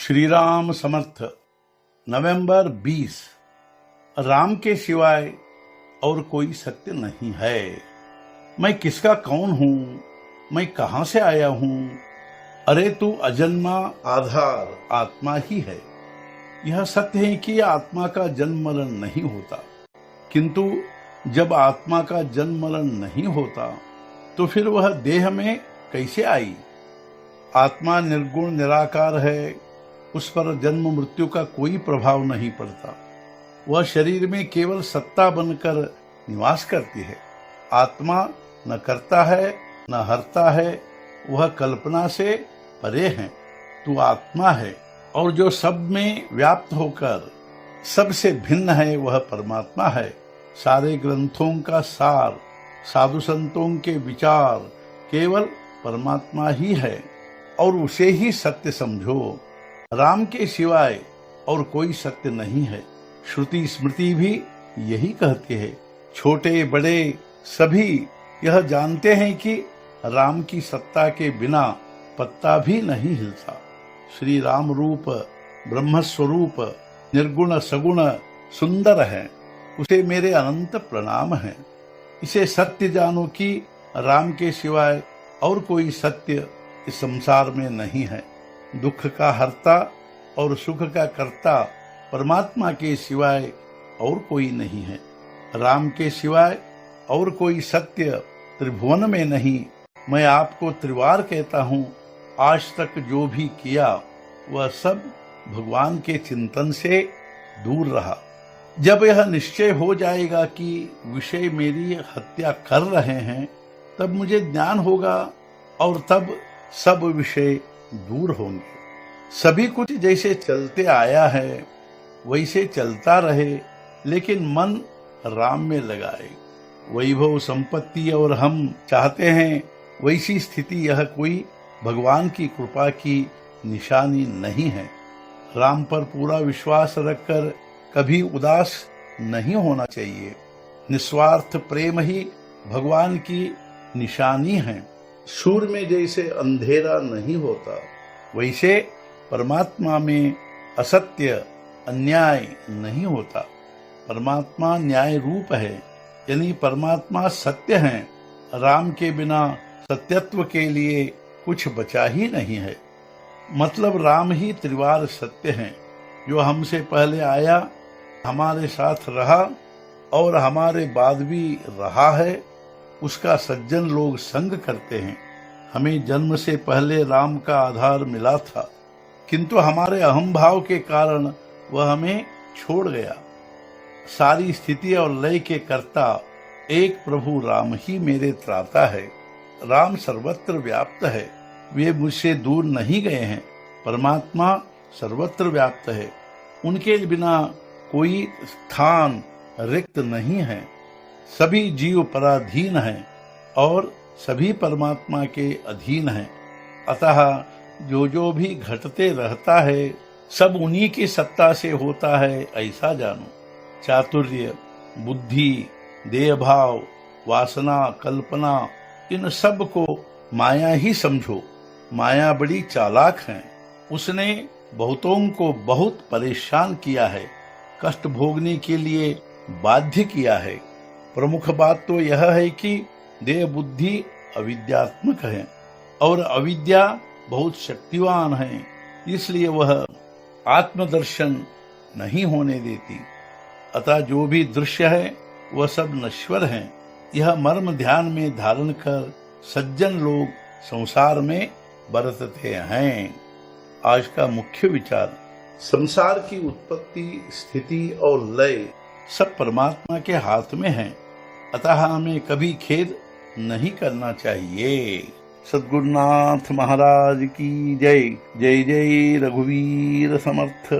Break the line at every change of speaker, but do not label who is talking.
श्री राम समर्थ। नवंबर 20। राम के सिवाय और कोई सत्य नहीं है। मैं किसका कौन हूं, मैं कहां से आया हूं। अरे तू अजन्मा आधार आत्मा ही है। यह सत्य है कि आत्मा का जन्म मरण नहीं होता, किंतु जब आत्मा का जन्म मरण नहीं होता तो फिर वह देह में कैसे आई। आत्मा निर्गुण निराकार है, उस पर जन्म मृत्यु का कोई प्रभाव नहीं पड़ता। वह शरीर में केवल सत्ता बनकर निवास करती है। आत्मा न करता है न हरता है, वह कल्पना से परे है। तू आत्मा है और जो सब में व्याप्त होकर सबसे भिन्न है वह परमात्मा है। सारे ग्रंथों का सार, साधु संतों के विचार केवल परमात्मा ही है और उसे ही सत्य समझो। राम के सिवाय और कोई सत्य नहीं है। श्रुति स्मृति भी यही कहते हैं। छोटे बड़े सभी यह जानते हैं कि राम की सत्ता के बिना पत्ता भी नहीं हिलता। श्री राम रूप ब्रह्म स्वरूप निर्गुण सगुण सुंदर है, उसे मेरे अनंत प्रणाम है। इसे सत्य जानो कि राम के सिवाय और कोई सत्य इस संसार में नहीं है। दुख का हर्ता और सुख का कर्ता परमात्मा के सिवाय और कोई नहीं है। राम के सिवाय और कोई सत्य त्रिभुवन में नहीं। मैं आपको त्रिवार कहता हूँ, आज तक जो भी किया वह सब भगवान के चिंतन से दूर रहा। जब यह निश्चय हो जाएगा कि विषय मेरी हत्या कर रहे हैं, तब मुझे ज्ञान होगा और तब सब विषय दूर होंगे। सभी कुछ जैसे चलते आया है वैसे चलता रहे, लेकिन मन राम में लगाए। वैभव संपत्ति और हम चाहते हैं वैसी स्थिति यह कोई भगवान की कृपा की निशानी नहीं है। राम पर पूरा विश्वास रखकर कभी उदास नहीं होना चाहिए। निस्वार्थ प्रेम ही भगवान की निशानी है। सूर्य में जैसे अंधेरा नहीं होता, वैसे परमात्मा में असत्य अन्याय नहीं होता। परमात्मा न्याय रूप है, यानी परमात्मा सत्य है। राम के बिना सत्यत्व के लिए कुछ बचा ही नहीं है। मतलब राम ही त्रिवार सत्य है, जो हमसे पहले आया, हमारे साथ रहा और हमारे बाद भी रहा है। उसका सज्जन लोग संग करते हैं। हमें जन्म से पहले राम का आधार मिला था, किंतु हमारे अहम भाव के कारण वह हमें छोड़ गया। सारी स्थिति और लय के कर्ता एक प्रभु राम ही मेरे त्राता है। राम सर्वत्र व्याप्त है, वे मुझसे दूर नहीं गए हैं। परमात्मा सर्वत्र व्याप्त है, उनके बिना कोई स्थान रिक्त नहीं है। सभी जीव पराधीन हैं और सभी परमात्मा के अधीन हैं। अतः जो जो भी घटते रहता है सब उन्हीं की सत्ता से होता है, ऐसा जानो। चातुर्य, बुद्धि, देह भाव, वासना, कल्पना, इन सब को माया ही समझो। माया बड़ी चालाक है, उसने बहुतों को बहुत परेशान किया है, कष्ट भोगने के लिए बाध्य किया है। प्रमुख बात तो यह है कि देह बुद्धि अविद्यात्मक है और अविद्या बहुत शक्तिवान है, इसलिए वह आत्मदर्शन नहीं होने देती। अतः जो भी दृश्य है वह सब नश्वर है। यह मर्म ध्यान में धारण कर सज्जन लोग संसार में बरतते हैं। आज का मुख्य विचार, संसार की उत्पत्ति, स्थिति और लय सब परमात्मा के हाथ में है। अतः हमें कभी खेद नहीं करना चाहिए। सद्गुरुनाथ महाराज की जय। जय जय रघुवीर समर्थ।